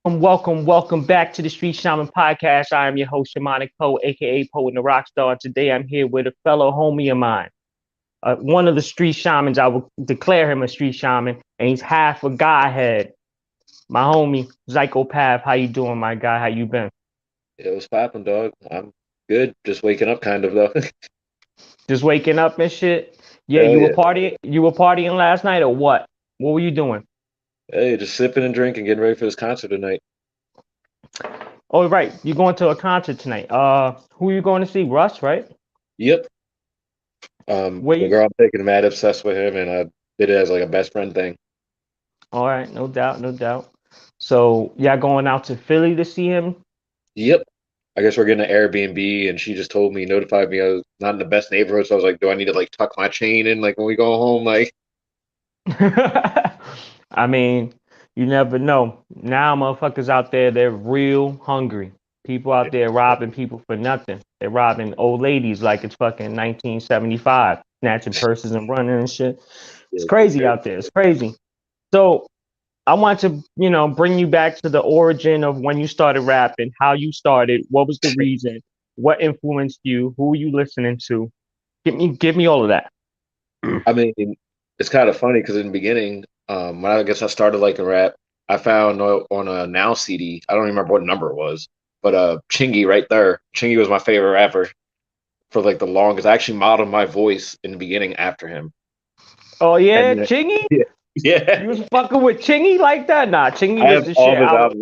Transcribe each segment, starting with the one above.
Welcome back to the Street Shaman podcast. I am your host, Shamanic Poe, aka Poe and the Rockstar. And today I'm here with a fellow homie of mine, one of the Street Shamans. I will declare him a Street Shaman, and he's half a Godhead. My homie, Zyco Path. How you doing, my guy? How you been? It was popping, dog. I'm good. Just waking up, kind of though. Just waking up and shit. Yeah, Hell you were yeah. partying. You were partying last night, or what? What were you doing? Hey, just sipping and drinking, getting ready for this concert tonight. Oh, right, you're going to a concert tonight. Who are you going to see? Russ, right? Yep. Where The you? girl I'm taking, mad obsessed with him, and I did it as like a best friend thing. All right, no doubt, no doubt. So y'all going out to Philly to see him? Yep. I guess we're getting an Airbnb, and she just told me, notified me I was not in the best neighborhood, so I was like, do I need to like tuck my chain in like when we go home? Like, I mean, you never know. Now motherfuckers out there, they're real hungry. People out there robbing people for nothing. They're robbing old ladies like it's fucking 1975, snatching purses and running and shit. It's yeah, crazy out there. It's crazy. So I want to, bring you back to the origin of when you started rapping, how you started, what was the reason, what influenced you, who were you listening to? Give me all of that. I mean, it's kind of funny because in the beginning, when I guess I started liking rap, I found on a Now CD, I don't remember what number it was, but Chingy right there. Chingy was my favorite rapper for like the longest. I actually modeled my voice in the beginning after him. Oh And yeah, then, Chingy? yeah, yeah, You was fucking with Chingy like that? Nah, Chingy I was have the all shit. of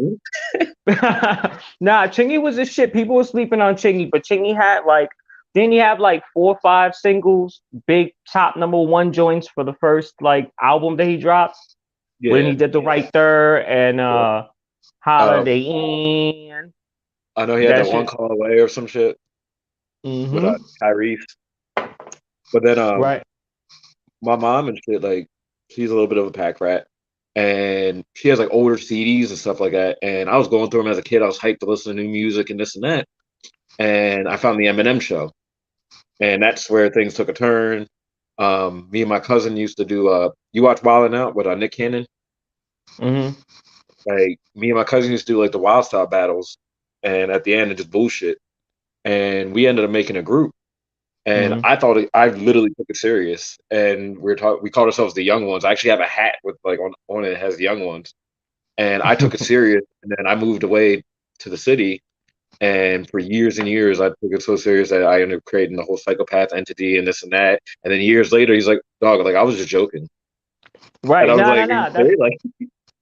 his albums. Nah, Chingy was the shit. People were sleeping on Chingy, but Chingy had like, didn't he have like 4 or 5 singles, big top number 1 joints for the first like album that he dropped when Yeah, he did the right there and yeah. Um, Holiday Inn. I know he had That that one shit. call away or some shit with Mm-hmm. Tyrese. But then Right. my mom and shit, like, she's a little bit of a pack rat. And she has like older CDs and stuff like that. And I was going through them as a kid. I was hyped to listen to new music and this and that. And I found the Eminem show. And that's where things took a turn. Me and my cousin used to do you watch Wild 'N Out with Nick Cannon? Mm-hmm. Like me and my cousin used to do like the Wild Style battles, and at the end it just bullshit. And we ended up making a group. And Mm-hmm. I literally took it serious. And we called ourselves the Young Ones. I actually have a hat with like on it has the Young Ones. And I took it serious. And then I moved away to the city. And for years and years, I took it so serious that I ended up creating the whole psychopath entity and this and that. And then years later, he's like, "Dog, like I was just joking." And Right. I was No, no, like, "Are you no. serious?" Like,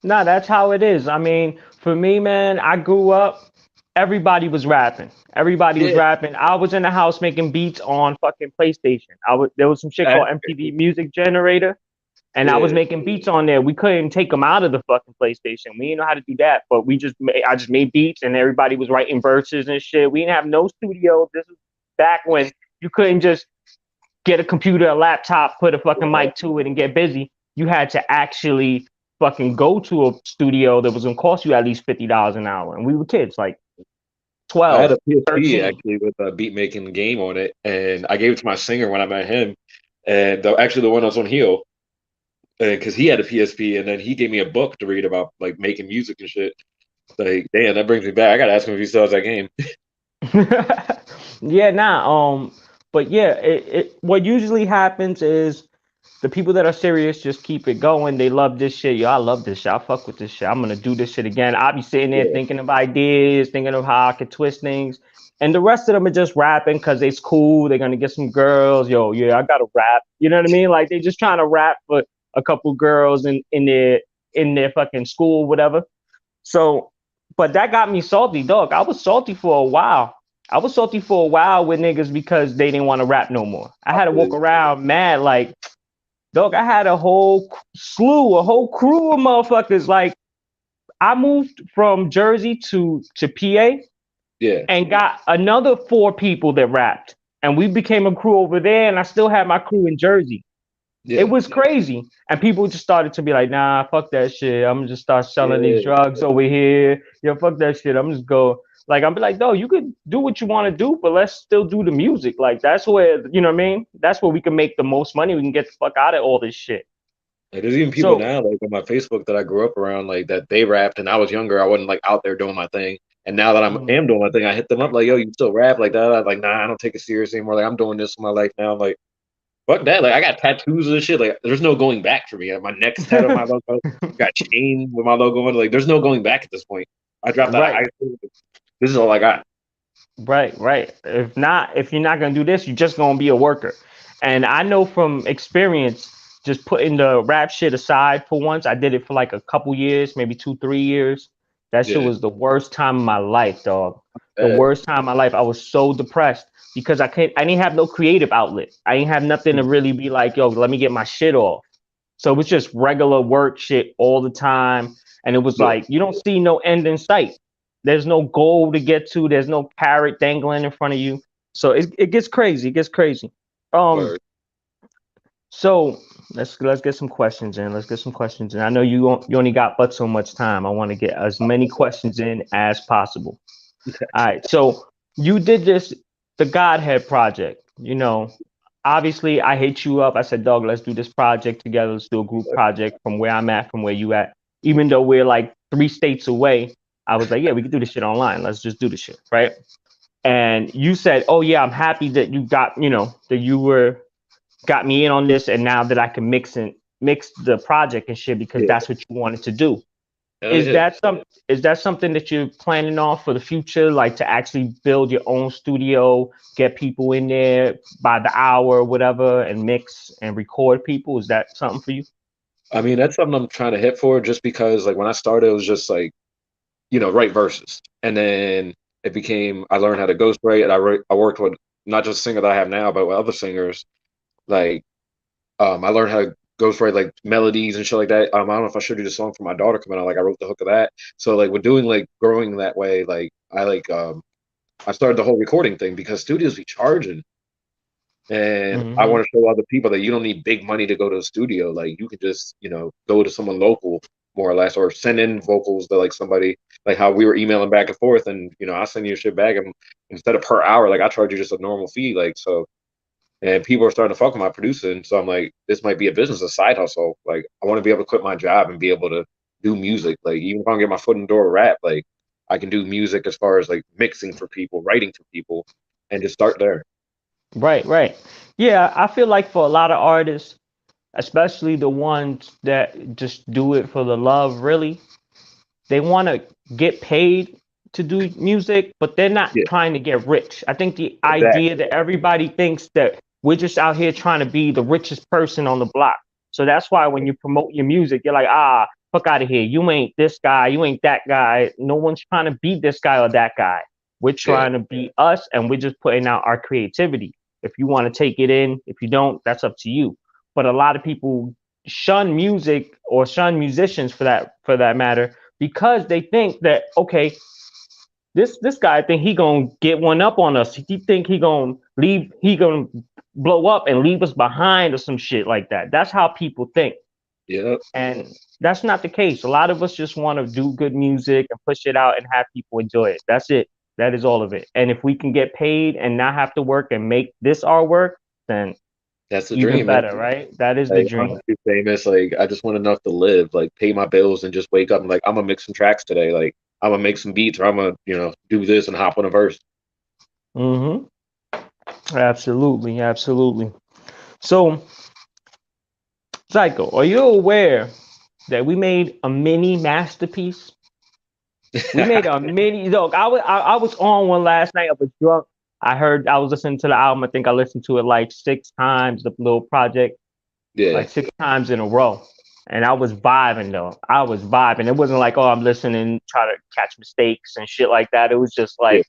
No, that's how it is. I mean, for me, man, I grew up, everybody was rapping. Everybody was yeah, rapping. I was in the house making beats on fucking PlayStation. There was some shit that, called MTV Music Generator, and I was yeah, making beats on there. We couldn't take them out of the fucking PlayStation. We didn't know how to do that, but I just made beats, and everybody was writing verses and shit. We didn't have no studio. This was back when you couldn't just get a computer, a laptop, put a fucking right. mic to it, and get busy. You had to actually fucking go to a studio that was gonna cost you at least $50 an hour. And we were kids, like I had 12, a PSP 13. actually with a beat making game on it, and I gave it to my singer when I met him, and actually the one that was on Heel, because he had a PSP, and then he gave me a book to read about like making music and shit. Like, damn, that brings me back. I gotta ask him if he still has that game. Yeah, nah. But yeah, what usually happens is the people that are serious just keep it going. They love this shit. Yo, I love this shit. I fuck with this shit. I'm gonna do this shit again. I'll be sitting there Yeah, thinking of ideas, thinking of how I could twist things. And the rest of them are just rapping because it's cool. They're gonna get some girls. Yo, yeah, I gotta rap. You know what I mean? Like they just trying to rap for a couple girls in their fucking school, whatever. So, but that got me salty, dog. I was salty for a while. I was salty for a while with niggas because they didn't want to rap no more. I I had to feel walk you. around mad like, dog, I had a whole slew, a whole crew of motherfuckers. Like, I moved from Jersey to PA Yeah, and got another 4 people that rapped. And we became a crew over there, and I still had my crew in Jersey. It yeah, was crazy. And people just started to be like, nah, fuck that shit. I'm gonna just start selling these yeah. drugs over here. Yo, fuck that shit. I'm just go like I'm be like, no, you could do what you want to do, but let's still do the music. Like that's where you know what I mean? That's where we can make the most money. We can get the fuck out of all this shit. Like, there's even people So now, like on my Facebook that I grew up around, like that they rapped, and I was younger. I wasn't like out there doing my thing. And now that mm, am doing my thing, I hit them up like, "Yo, you still rap like that?" I'm like, "Nah, I don't take it serious anymore. Like, I'm doing this in my life now." I'm like, fuck that. Like, I got tattoos and shit. Like, there's no going back for me. My neck's tattooed on my logo. Got chain with my logo on. Like, there's no going back at this point. I dropped out of right, high school. This is all I got. right. If you're not gonna do this, you're just gonna be a worker. And I know from experience, just putting the rap shit aside for once, I did it for like a couple years, maybe 2, 3 years. That shit Yeah. was the worst time of my life, dog. The Uh, worst time of my life. I was so depressed because I didn't have no creative outlet. I didn't have nothing to really be like, yo, let me get my shit off. So it was just regular work shit all the time. And it was yeah. like, you don't see no end in sight. There's no goal to get to. There's no carrot dangling in front of you. So it gets crazy. It gets crazy. Um, Word. so let's get some questions in. Let's get some questions in. I know you only got but so much time. I want to get as many questions in as possible. All right. So you did this, the Godhead project. Obviously I hit you up. I said, dog, let's do this project together. Let's do a group project from where I'm at, from where you at. Even though we're like 3 states away, I was like, yeah, we can do this shit online. Let's just do this shit, right? And you said, oh yeah, I'm happy that you got, that you were got me in on this, and now that I can mix the project and shit because Yeah. that's what you wanted to do. Hell Is yeah. that some is that something that you're planning on for the future, like to actually build your own studio, get people in there by the hour or whatever, and mix and record people? Is that something for you? I mean, that's something I'm trying to hit for just because, like, when I started, it was just like, write verses. And then it became, I learned how to ghostwrite, and I worked with not just a singer that I have now, but with other singers. Like, I learned how to ghostwrite like melodies and shit like that. I don't know if I showed you the song for my daughter coming out. Like, I wrote the hook of that. So like, with doing like growing that way, like I started the whole recording thing because studios be charging. And I Hmm. want to show other people that you don't need big money to go to a studio. Like, you can just, go to someone local, more or less, or send in vocals to like somebody, like how we were emailing back and forth, and I send you shit back, and instead of per hour, like I charge you just a normal fee, like so. And people are starting to fuck with my producing, so I'm like, this might be a business, a side hustle. Like, I want to be able to quit my job and be able to do music. Like, even if I don't get my foot in the door of rap, like I can do music as far as like mixing for people, writing for people, and just start there. Right, right. Yeah, I feel like for a lot of artists, especially the ones that just do it for the love, really, they want to get paid to do music, but they're not Yeah, trying to get rich. I think the idea exactly. that everybody thinks that we're just out here trying to be the richest person on the block. So that's why when you promote your music, you're like, fuck out of here. You ain't this guy. You ain't that guy. No one's trying to be this guy or that guy. We're Yeah. trying to be us, and we're just putting out our creativity. If you want to take it in, if you don't, that's up to you. But a lot of people shun music or shun musicians for that matter because they think that, okay, this guy think he gonna get one up on us. He think he gonna blow up and leave us behind or some shit like that. That's how people think, Yeah. and that's not the case. A lot of us just want to do good music and push it out and have people enjoy it. That's it. That is all of it. And if we can get paid and not have to work and make this our work, then That's the even dream, man. better, right? That is the Like, I don't dream. want to be famous. Like, I just want enough to live, like pay my bills and just wake up and like, I'm gonna mix some tracks today. Like, I'm gonna make some beats, or I'm gonna, do this and hop on a verse. Hmm. Absolutely, absolutely. So, Zyco, are you aware that we made a mini masterpiece? We made a mini. Look, I was on one last night. I was drunk. I was listening to the album. I think I listened to it like 6 times. The little project, Yeah. like 6 times in a row. And I was vibing though. I was vibing. It wasn't like, oh, I'm listening, try to catch mistakes and shit like that. It was just Yeah. like,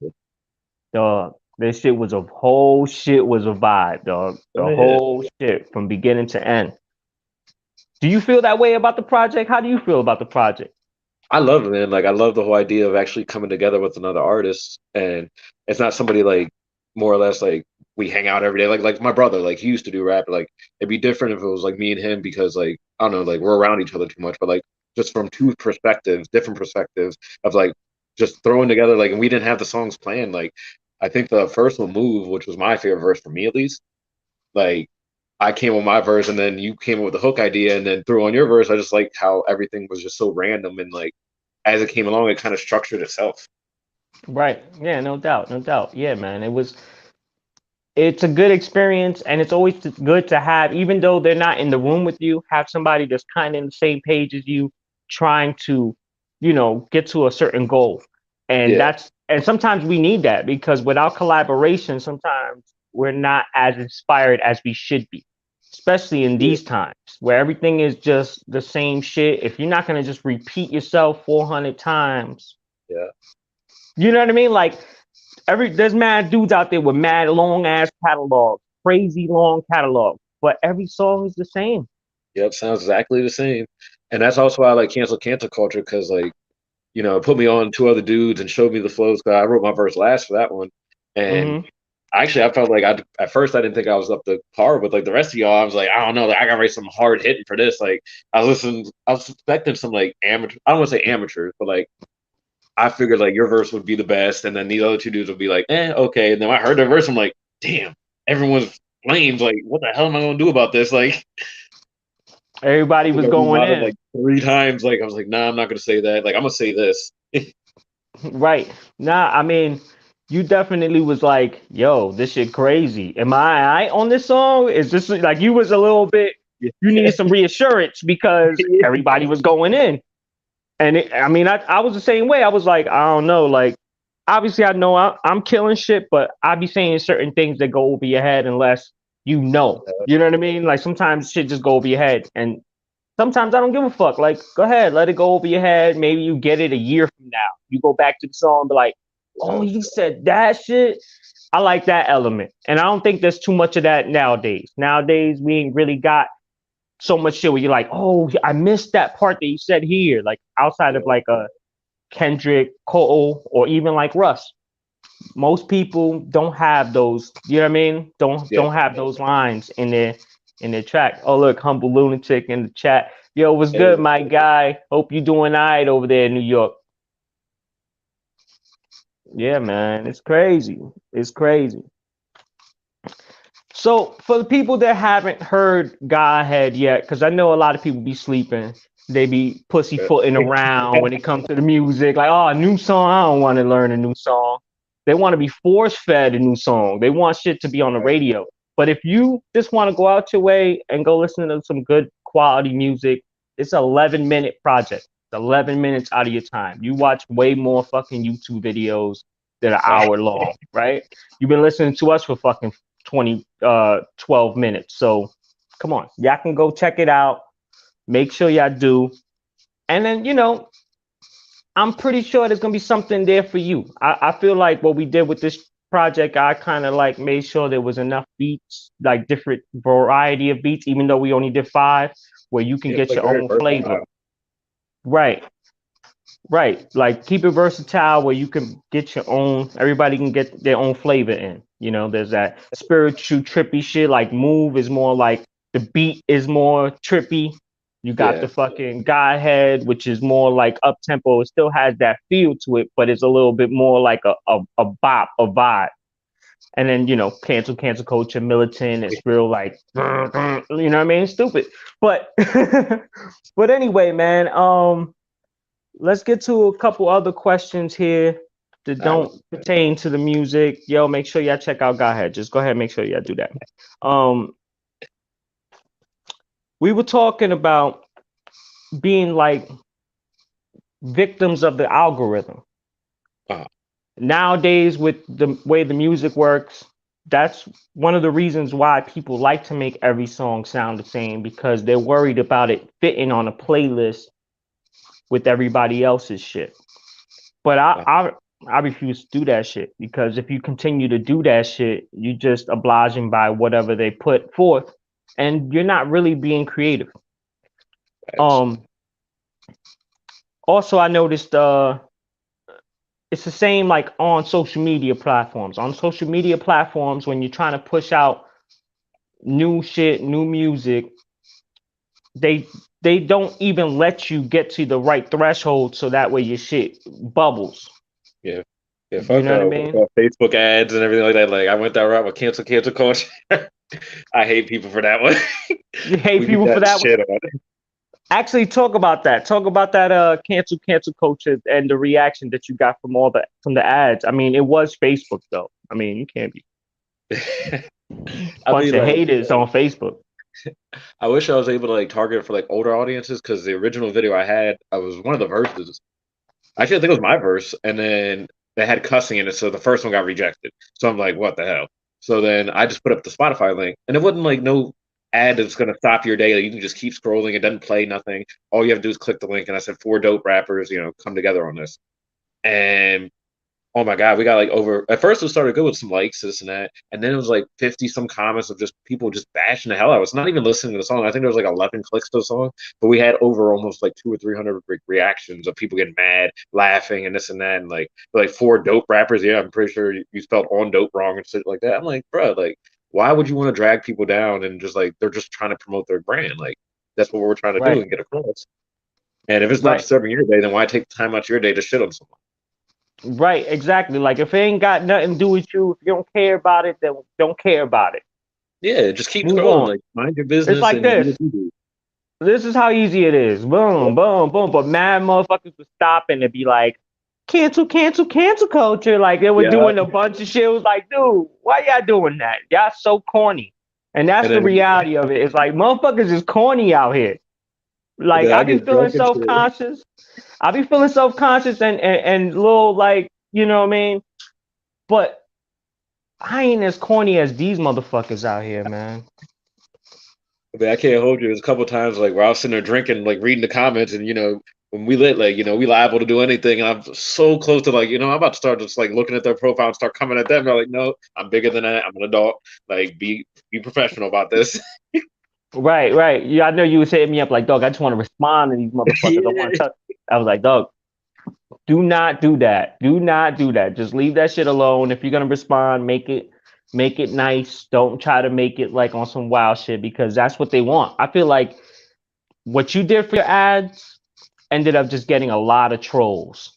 dog, this shit was a whole shit was a vibe, dog. Oh, The yeah. whole shit from beginning to end. Do you feel that way about the project? How do you feel about the project? I love it, man. Like, I love the whole idea of actually coming together with another artist, and it's not somebody like more or less like we hang out every day. Like my brother, like he used to do rap. Like, it'd be different if it was like me and him because like I don't know, like we're around each other too much. But like just from two perspectives, different perspectives of like just throwing together. Like, and we didn't have the songs planned. Like, I think the first one, "Move," which was my favorite verse for me at least. Like, I came with my verse, and then you came up with the hook idea, and then threw on your verse. I just liked how everything was just so random, and like as it came along, it kind of structured itself. Right. Yeah, no doubt, no doubt. Yeah, man. It's a good experience, and it's always good to have, even though they're not in the room with you, have somebody that's kind of in the same page as you, trying to, get to a certain goal. And Yeah, sometimes we need that, because without collaboration, sometimes we're not as inspired as we should be, especially in yeah, these times where everything is just the same shit. If you're not going to just repeat yourself 400 times, yeah. you know what I mean? Like, there's mad dudes out there with mad long ass catalogs, crazy long catalogs, but every song is the same. Yep, sounds exactly the same. And that's also why I like cancel culture because like it put me on two other dudes and showed me the flows. Cause I wrote my verse last for that one, and Hmm. actually I felt like at first I didn't think I was up to par with like the rest of y'all. I was like, I don't know, like, I gotta write some hard hitting for this. Like I was expecting some like amateur. I don't want to say amateurs, but like I figured like your verse would be the best, and then these other two dudes would be like, okay. And then I heard their verse, I'm like, damn, everyone's flames. Like, what the hell am I gonna do about this? Like. Everybody Like was I going remodeled in. like three times. Like I was like, nah, I'm not gonna say that. Like I'm gonna say this. Right. Nah, I mean, you definitely was like, yo, this shit crazy. Am I alright on this song? Is this like, you was a little bit, you needed some reassurance because everybody was going in. And I mean, I was the same way. I was like, I don't know. Like, obviously, I know I'm killing shit, but I be saying certain things that go over your head unless you know. You know what I mean? Like, sometimes shit just go over your head. And sometimes I don't give a fuck. Like, go ahead, let it go over your head. Maybe you get it a year from now. You go back to the song and be like, oh, you said that shit. I like that element. And I don't think there's too much of that nowadays. Nowadays, we ain't really got so much shit where you're like, oh, I missed that part that you said here. Like, outside of Yeah, like a Kendrick, Cole, or even like Russ. Most people don't have those. You know what I mean? yeah. Don't have those lines in their track. Oh, look, humble lunatic in the chat. Yo, what's good, Hey, my guy? Hope you doing all right over there in New York. Yeah, man, it's crazy. It's crazy. So for the people that haven't heard Godhead yet, because I know a lot of people be sleeping, they be pussyfooting around when it comes to the music. Like, oh, a new song. I don't want to learn a new song. They want to be force fed a new song. They want shit to be on the radio. But if you just want to go out your way and go listen to some good quality music, it's an 11-minute project. It's 11 minutes out of your time. You watch way more fucking YouTube videos that are hour long, right? You've been listening to us for fucking 12 minutes. So come on, y'all can go check it out. Make sure y'all do. And then, I'm pretty sure there's gonna be something there for you. I feel like what we did with this project, I kind of like made sure there was enough beats, like different variety of beats, even though we only did 5, where you can yeah, it's get like your very own flavor. versatile. Right. Right. Like, keep it versatile where you can get your own, everybody can get their own flavor in. There's that spiritual trippy shit. Like, Move is more like the beat is more trippy. You got Yeah, the fucking Godhead, which is more like up tempo. It still has that feel to it, but it's a little bit more like a bop, a vibe. And then, cancel culture, militant. It's real like, you know what I mean? Stupid. But but anyway, man. Let's get to a couple other questions here that all right. don't pertain to the music. Yo, make sure y'all check out Godhead. Just go ahead and make sure y'all do that. Um, we were talking about being like victims of the algorithm. Uh, Nowadays, with the way the music works, that's one of the reasons why people like to make every song sound the same, because they're worried about it fitting on a playlist with everybody else's shit. But uh, I refuse to do that shit, because if you continue to do that shit, you just obliging by whatever they put forth, and you're not really being creative. that's, Um. Also, I noticed it's the same like on social media platforms. On social media platforms, when you're trying to push out new shit, new music, they they don't even let you get to the right threshold, so that way your shit bubbles. yeah, yeah. You Fuck, know what I mean? Facebook ads and everything like that. Like I went that route with cancel culture. I hate people for that one. You hate We get people for that that one. shit on it. Actually, talk about that. Talk about that. Cancel culture and the reaction that you got from the ads. I mean, it was Facebook though. I mean, you can't be I bunch mean, of like, haters on Facebook. I wish I was able to like target for like older audiences because the original video I had, I was one of the verses. Actually, I think it was my verse, and then they had cussing in it, so the first one got rejected. So I'm like, what the hell? So then I just put up the Spotify link, and it wasn't like no ad that's gonna stop your day. Like, you can just keep scrolling; it doesn't play nothing. All you have to do is click the link, and I said four dope rappers, come together on this. And oh my god, we got like over. At first, it started good with some likes, this and that, and then it was like 50 some comments of just people just bashing the hell out of us. Not even listening to the song. I think there was like 11 clicks to the song, but we had over almost like 200 or 300 reactions of people getting mad, laughing, and this and that, and like four dope rappers. Yeah, I'm pretty sure you spelled on dope wrong and shit like that. I'm like, bro, like, why would you want to drag people down and just like they're just trying to promote their brand? Like that's what we're trying to do Right, and get across. And if it's not right, disturbing your day, then why take time out of your day to shit on someone? right. Exactly. Like if it ain't got nothing to do with you, if you don't care about it, then don't care about it. Yeah, just keep Move scrolling. on. Like, mind your It's business like and do this. what you do. This is how easy it is. Yeah. Boom, boom, boom. But mad motherfuckers would stop and it'd be like, cancel culture. Like they were Yeah. doing a bunch of shit. It was like, dude, why y'all doing that? Y'all so corny. And that's And the then, reality of it. It's like motherfuckers is corny out here. and Like then I I be get feeling drunk and shit. self-conscious. I be feeling self-conscious and little like, you know what I mean? But I ain't as corny as these motherfuckers out here, man. I mean, I can't hold you. There's a couple times like where I was sitting there drinking, like reading the comments, and when we lit, like we liable to do anything, and I'm so close to like I'm about to start just like looking at their profile and start coming at them. I'm like, no, I'm bigger than that. I'm an adult. Like, be professional about this. Right, right. Yeah, I know you was hitting me up like, dog, I just want to respond to these motherfuckers. I want to Yeah. touch. I was like, dog, do not do that. Do not do that. Just leave that shit alone. If you're gonna respond, make it nice. Don't try to make it like on some wild shit because that's what they want. I feel like what you did for your ads ended up just getting a lot of trolls.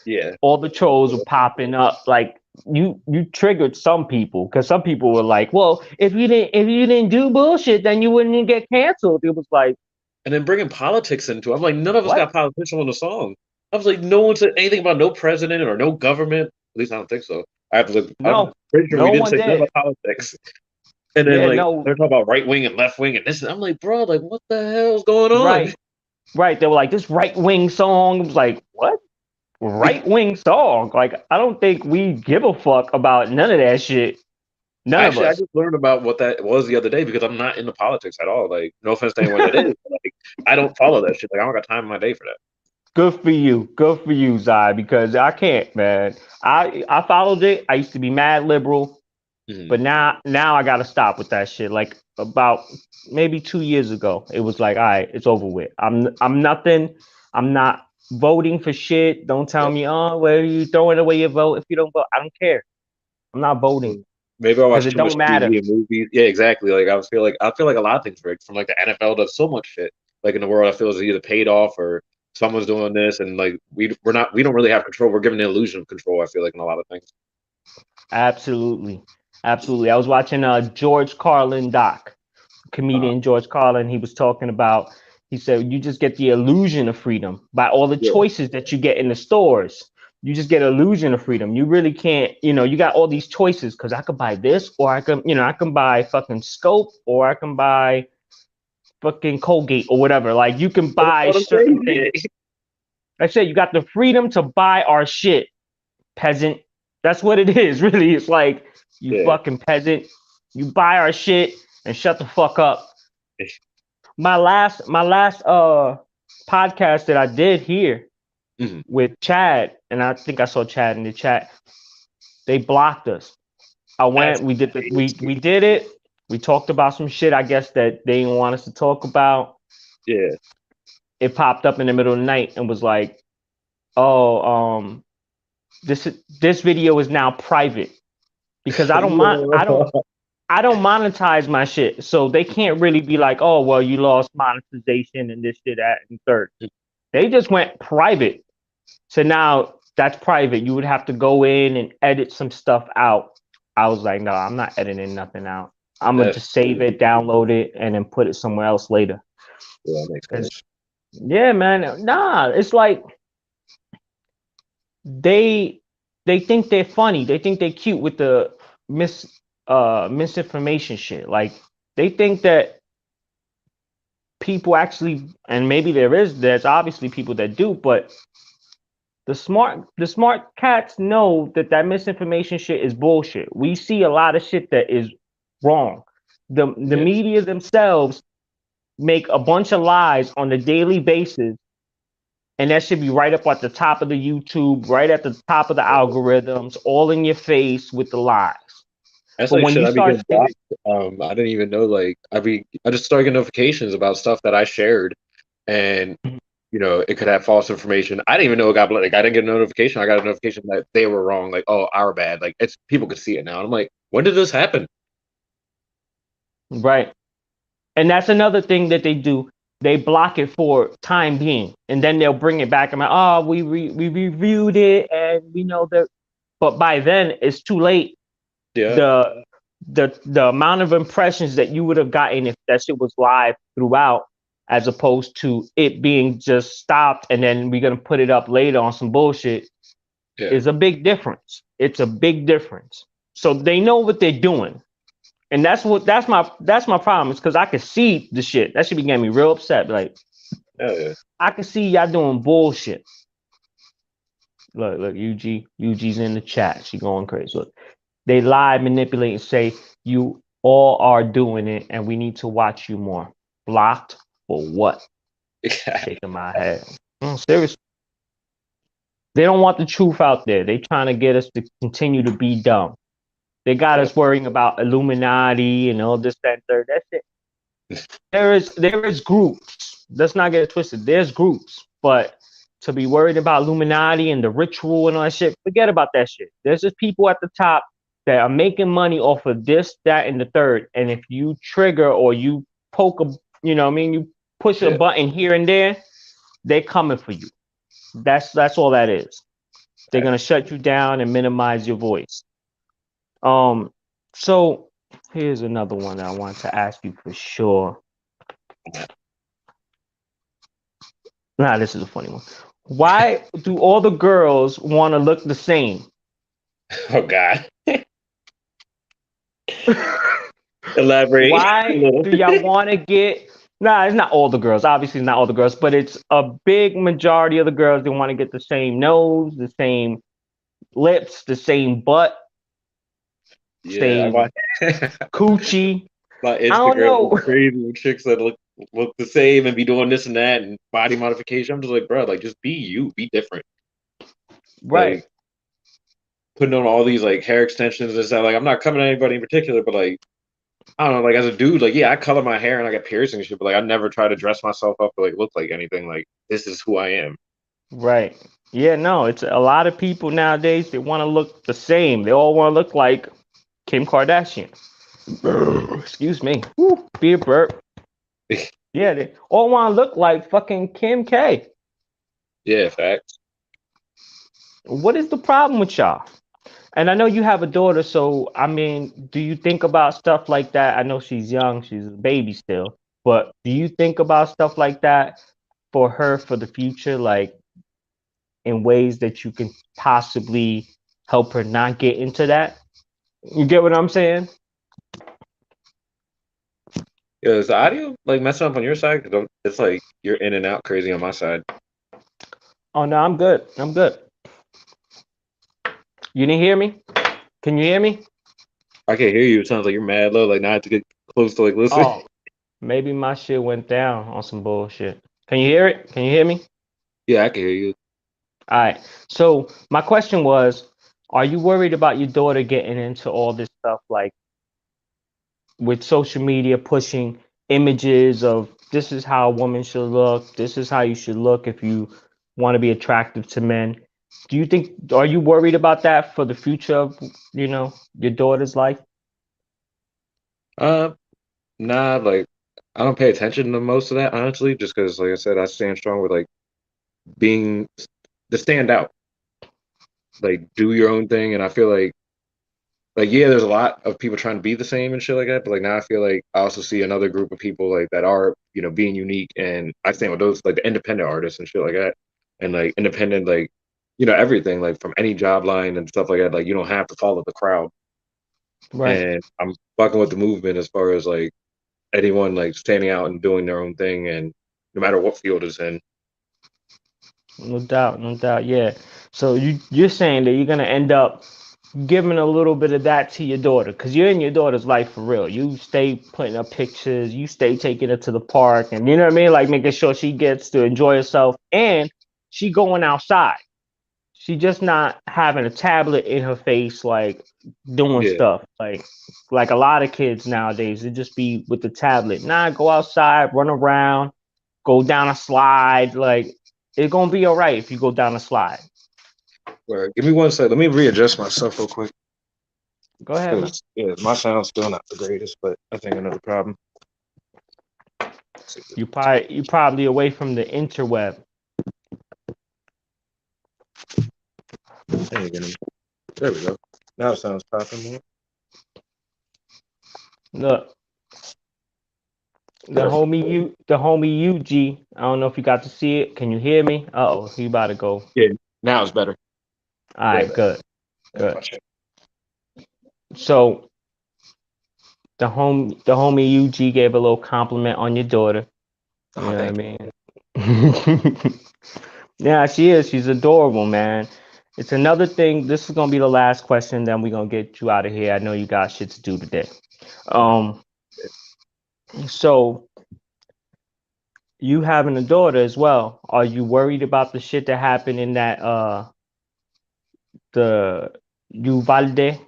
Yeah. All the trolls were popping up. Like you triggered some people because some people were like, well, if you didn't do bullshit, then you wouldn't get canceled. It was like, And then bringing politics into it. I'm like, none of us what? got politician on the song. I was like, no one said anything about no president or no government. At least I don't think so. I'm No, pretty sure we no didn't one say nothing did. about politics. And then Yeah, like no, they're talking about right wing and left wing and this. I'm like, bro, like what the hell's going on? right, right. They were like this right wing song. It was like, what? Right wing song? Like, I don't think we give a fuck about none of that shit. None of Actually, I us. just learned about what that was the other day because I'm not into politics at all. Like, no offense to anyone that is, but, like, I don't follow that shit. Like, I don't got time in my day for that. Good for you. Good for you, Zai, because I can't, man. I followed it. I used to be mad liberal, Mhm. but now I gotta stop with that shit. Like about maybe 2 years ago, it was like, all right, it's over with. I'm nothing. I'm not voting for shit. Don't tell Yep. me, oh, where are you throwing away your vote if you don't vote? I don't care. I'm not voting Maybe I because watch it too much don't matter. TV and movies. Yeah, exactly. Like I feel like a lot of things from like the NFL does so much shit. Like in the world, I feel is either paid off or someone's doing this, and like we don't really have control. We're given the illusion of control. I feel like in a lot of things. Absolutely, absolutely. I was watching George Carlin doc, Uh, comedian George Carlin. He was talking about. He said you just get the illusion of freedom by all the yeah. choices that you get in the stores. You just get illusion of freedom. You really can't. You got all these choices because I could buy this, or I can buy fucking Scope, or I can buy fucking Colgate or whatever. Like you can That's buy what I'm certain saying. things. Like I said, you got the freedom to buy our shit, peasant. That's what it is, really. It's like you Yeah. fucking peasant. You buy our shit and shut the fuck up. Yeah. My last podcast that I did here Mhm. with Chad, and I think I saw Chad in the chat. They blocked us. I That's went, we crazy. did it. We talked about some shit I guess that they didn't want us to talk about. Yeah. It popped up in the middle of the night and was like, oh, this this video is now private because Yeah. I don't monetize my shit, so they can't really be like, oh well, you lost monetization and this shit that and third. They just went private, so now that's private. You would have to go in and edit some stuff out. I was like, no, I'm not editing nothing out. I'm gonna That's just save it, download it, and then put it somewhere else later. yeah, that makes 'Cause, sense. yeah, man, nah, it's like they they think they're funny. They think they're cute with the misinformation shit. Like they think that people actually, and maybe there's obviously people that do, but the smart cats know that that misinformation shit is bullshit. We see a lot of shit that is wrong. The Yeah, media themselves make a bunch of lies on a daily basis, and that should be right up at the top of the YouTube, right at the top of the algorithms, all in your face with the lies. that's But like when shit. you I be start getting sticking, blocked. I didn't even know. Like, I just started getting notifications about stuff that I shared, and it could have false information. I didn't even know it got blocked. Like, I didn't get a notification. I got a notification that they were wrong. Like, oh, our bad. Like, it's people could see it now. And I'm like, when did this happen? right, and that's another thing that they do. They block it for time being, and then they'll bring it back. I'm like, oh, we reviewed it, and we know that, but by then it's too late. Yeah, The amount of impressions that you would have gotten if that shit was live throughout, as opposed to it being just stopped and then we're gonna put it up later on some bullshit, yeah. is a big difference. It's a big difference. So they know what they're doing. And that's my problem. Is because I could see the shit. That should be getting me real upset. Like Hell yeah. I can see y'all doing bullshit. Look, UG's in the chat. She going crazy. Look, they lie, manipulate, and say you all are doing it, and we need to watch you more. Blocked for what? Shaking my head. Seriously, they don't want the truth out there. They trying to get us to continue to be dumb. They got Yeah. us worrying about Illuminati and all this, that, and third. That's it. There is groups. Let's not get it twisted. There's groups, but to be worried about Illuminati and the ritual and all that shit, forget about that shit. There's just people at the top that are making money off of this, that, and the third. And if you trigger or you poke a, what I mean, you push a Yeah. button here and there, they're coming for you. That's all that is. They're gonna shut you down and minimize your voice. So here's another one that I want to ask you for sure. Nah, this is a funny one. Why do all the girls want to look the same? Oh God. Elaborate a Why little. do y'all want to get? Nah, it's not all the girls. Obviously, it's not all the girls, but it's a big majority of the girls. They want to get the same nose, the same lips, the same butt, Yeah, I same watch coochie. my I don't Instagram is know. crazy with chicks that look the same and be doing this and that and body modification. I'm just like, bro, like just be you, be different. Right. Like putting on all these like hair extensions and stuff. Like I'm not coming at anybody in particular, but like I don't know, like as a dude, like yeah, I color my hair and I got piercings and shit, but like I never try to dress myself up or like look like anything. Like this is who I am. Right. Yeah, no, it's a lot of people nowadays, they want to look the same. They all want to look like Kim Kardashian. Excuse me. Woo, be a burp. Yeah, they all want to look like fucking Kim K. Yeah, facts. What is the problem with y'all? And I know you have a daughter, so I mean, do you think about stuff like that? I know she's young, she's a baby still, but do you think about stuff like that for her for the future, like in ways that you can possibly help her not get into that? You get what I'm saying? Yeah, is the audio like messing up on your side? 'Cause it's like you're in and out crazy on my side. Oh no, I'm good. I'm good. You didn't hear me? Can you hear me? I can't hear you. It sounds like you're mad low. Like now I have to get close to like listen. Oh, maybe my shit went down on some bullshit. Can you hear it? Can you hear me? Yeah, I can hear you. All right. So my question was, are you worried about your daughter getting into all this stuff like with social media pushing images of this is how a woman should look, this is how you should look if you want to be attractive to men? Do you think are you worried about that for the future of, your daughter's life? Uh, nah, like I don't pay attention to most of that honestly, just because, like I said, I stand strong with like being the stand out, like do your own thing, and I feel like like, yeah, there's a lot of people trying to be the same and shit like that, but like now I feel like I also see another group of people like that are, you know, being unique, and I stand with those, like the independent artists and shit like that, and like independent, like, you know, everything, like from any job line and stuff like that. Like you don't have to follow the crowd, Right. and I'm fucking with the movement as far as like anyone like standing out and doing their own thing, and no matter what field it's in. No doubt, no doubt. Yeah. So you're saying that you're gonna end up giving a little bit of that to your daughter, because you're in your daughter's life for real. You stay putting up pictures, you stay taking her to the park, and you know what I mean, like making sure she gets to enjoy herself, and she going outside. She just not having a tablet in her face, like doing Yeah, stuff like a lot of kids nowadays. They just be with the tablet. Nah, go outside, run around, go down a slide. Like it's gonna be all right if you go down a slide. where give me one sec. Let me readjust myself real quick. Go ahead, man. Because yeah, my sound's still not the greatest, but I think another problem. You probably away from the interweb. There we go. Now it sounds popping more. Look, Perfect. the homie UG. I don't know if you got to see it. Can you hear me? Oh, he about to go. Yeah, now it's better. All Way right, better. good, That's good. my shit. So the homie UG gave a little compliment on your daughter. You Oh, know what I thank mean? Yeah, she is. She's adorable, man. It's another thing. This is gonna be the last question, then we're gonna get you out of here. I know you got shit to do today. you. Um, so you having a daughter as well. Are you worried about the shit that happened in that the Uvalde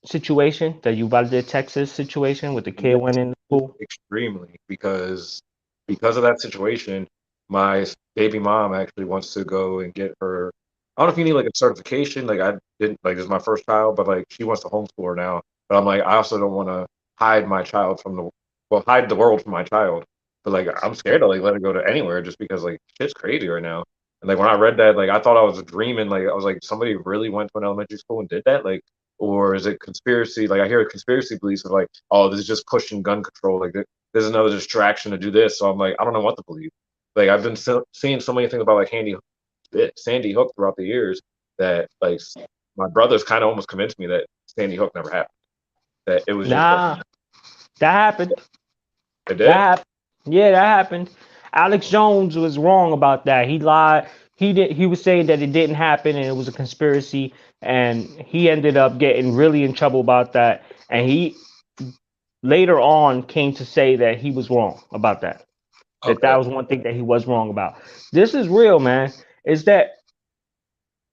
situation, the Uvalde, Texas situation with the kid went Yes, in the pool? extremely, because of that situation, my baby mom actually wants to go and get her. I don't know if you need like a certification. Like I didn't like this is my first child, but like she wants to homeschool her now. But I'm like I also don't want to hide my child from the well hide the world from my child. But like I'm scared to like let her go to anywhere just because like shit's crazy right now. And like when I read that, like I thought I was dreaming. Like I was like somebody really went to an elementary school and did that. Like or is it conspiracy? Like I hear conspiracy beliefs of like, oh, this is just pushing gun control. Like there's another distraction to do this. So I'm like, I don't know what to believe. Like I've been seeing so many things about like Sandy Hook throughout the years that like my brothers kind of almost convinced me that Sandy Hook never happened. That it was just like Nah, that happened. it That did. happened. Yeah, that happened. Alex Jones was wrong about that. He lied. He was saying that it didn't happen and it was a conspiracy, and he ended up getting really in trouble about that. And he later on came to say that he was wrong about that. That Okay. was one thing that he was wrong about. This is real, man. Is that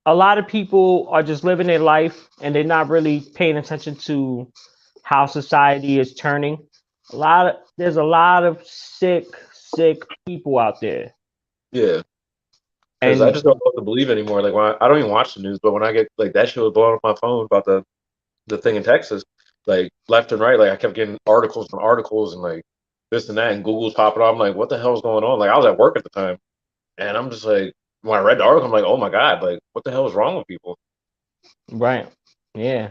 a lot of people are just living their life and they're not really paying attention to how society is turning. There's a lot of sick people out there. Yeah. Because I And just don't know what to believe anymore. Like when I don't even watch the news, but when I get like that shit was blowing up my phone about the thing in Texas, like left and right, like I kept getting articles and articles and like this and that, and Google's popping up. I'm like, what the hell's going on? Like I was at work at the time, and I'm just like, when I read the article, I'm like, oh my god, like what the hell is wrong with people? right, yeah.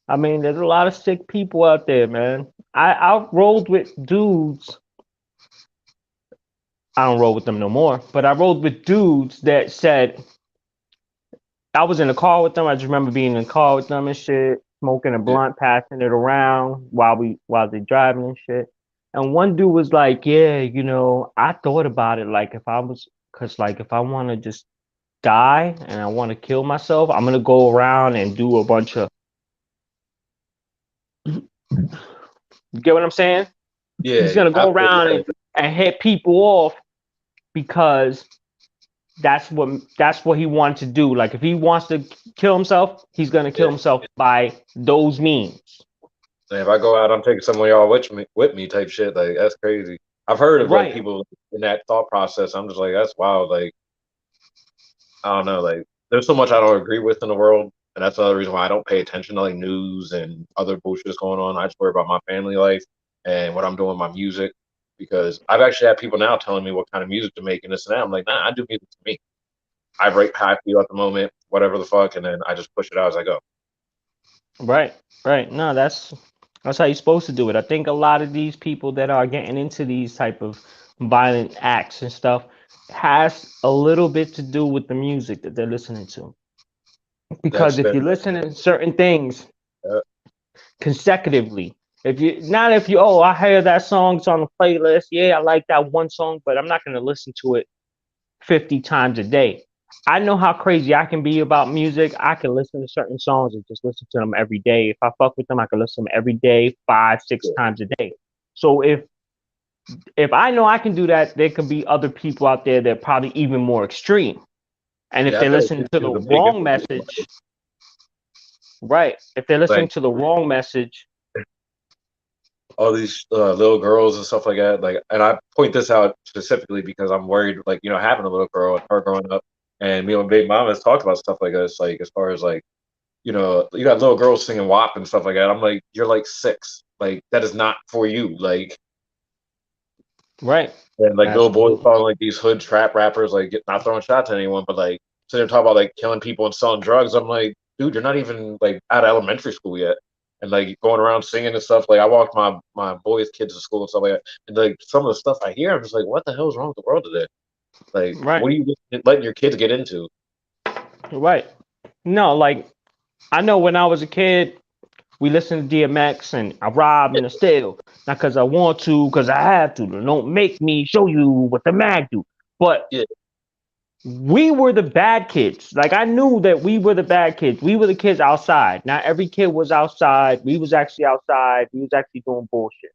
I mean, there's a lot of sick people out there, man. I rolled with dudes. I don't roll with them no more, but I rolled with dudes that said I was in a car with them. I just remember being in a car with them and shit, smoking a Yeah, blunt, passing it around while they driving and shit. And one dude was like, "Yeah, I thought about it. Like cause like if I want to just die and I want to kill myself, I'm gonna go around and do a bunch of. You get what I'm saying? He's yeah, gonna I go feel around you. and hit people off because that's what he wanted to do. Like if he wants to kill himself, he's gonna kill Yeah. himself by those means. Like, if I go out, I'm taking some of y'all with me type shit. Like that's crazy. I've heard of like Right. people in that thought process. I'm just like, that's wild. Like I don't know. Like there's so much I don't agree with in the world, and that's another reason why I don't pay attention to like news and other bullshit that's going on. I just worry about my family life and what I'm doing with my music. Because I've actually had people now telling me what kind of music to make and this and that. I'm like, nah, I do music to me. I write how I feel at the moment, whatever the fuck, and then I just push it out as I go. Right, right. No, that's how you're supposed to do it. I think a lot of these people that are getting into these type of violent acts and stuff has a little bit to do with the music that they're listening to. Because That's if been you listen to certain things uh, consecutively, if you not if you oh I hear that song, it's on the playlist, yeah, I like that one song, but I'm not gonna listen to it 50 times a day. I know how crazy I can be about music. I can listen to certain songs and just listen to them every day. If I fuck with them, I can listen to them every day, five, six times a day. So if I know I can do that, there could be other people out there that are probably even more extreme. And if yeah, I they're feel like listening to YouTube the is a big wrong influence. message, right? If they're listening Like to the wrong message, all these little girls and stuff like that. Like, and I point this out specifically because I'm worried, like, having a little girl and her growing up, and me and Big Mom has talked about stuff like this, like as far as like, you got little girls singing WAP and stuff like that. I'm like, you're like 6, like that is not for you, like. right? And like little boys Absolutely. calling like these hood trap rappers, like not throwing shots at anyone, but like so they're talking about like killing people and selling drugs. I'm like, dude, you're not even like out of elementary school yet. And like going around singing and stuff. Like I walked my boys' kids to school and stuff like that. And like some of the stuff I hear, I'm just like, what the hell is wrong with the world today? Like, Right. what are you letting your kids get into? Right. No, like I know when I was a kid, we listened to DMX and I rob and I steal. Not because I want to, because I have to. Don't make me show you what the mag do. But Yeah, we were the bad kids. Like I knew that we were the bad kids. We were the kids outside. Not every kid was outside. We was actually outside. We was actually doing bullshit.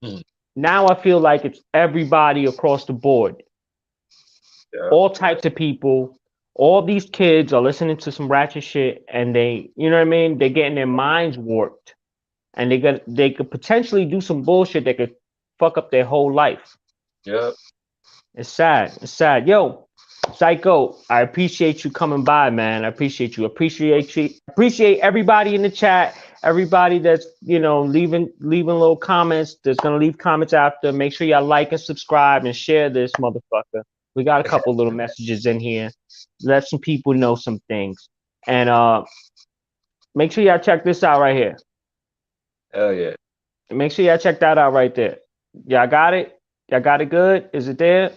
mm, Now I feel like it's everybody across the board. yeah, All types of people. All these kids are listening to some ratchet shit and they, you know what I mean? They're getting their minds warped and they could potentially do some bullshit that could fuck up their whole life. yeah. It's sad. It's sad. Yo, Zyco, I appreciate you coming by, man. I appreciate you. Appreciate everybody in the chat. Everybody that's leaving little comments. That's gonna leave comments after. Make sure y'all like and subscribe and share this motherfucker. We got a couple little messages in here. Let some people know some things. And make sure y'all check this out right here. Hell yeah. Make sure y'all check that out right there. Y'all got it? Y'all got it good? Is it there?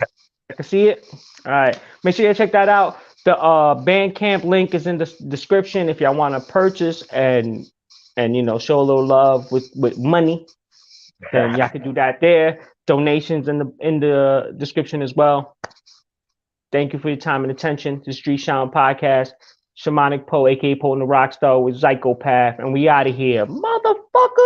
I can see it. All right. Make sure you check that out. The Bandcamp link is in the description if y'all want to purchase and show a little love with money. Then y'all can do that there. Donations in the description as well. Thank you for your time and attention. The Street Shaman Podcast. Shamanic Poe, aka Poe and the Rockstar with Zyco Path, and we out of here, motherfucker.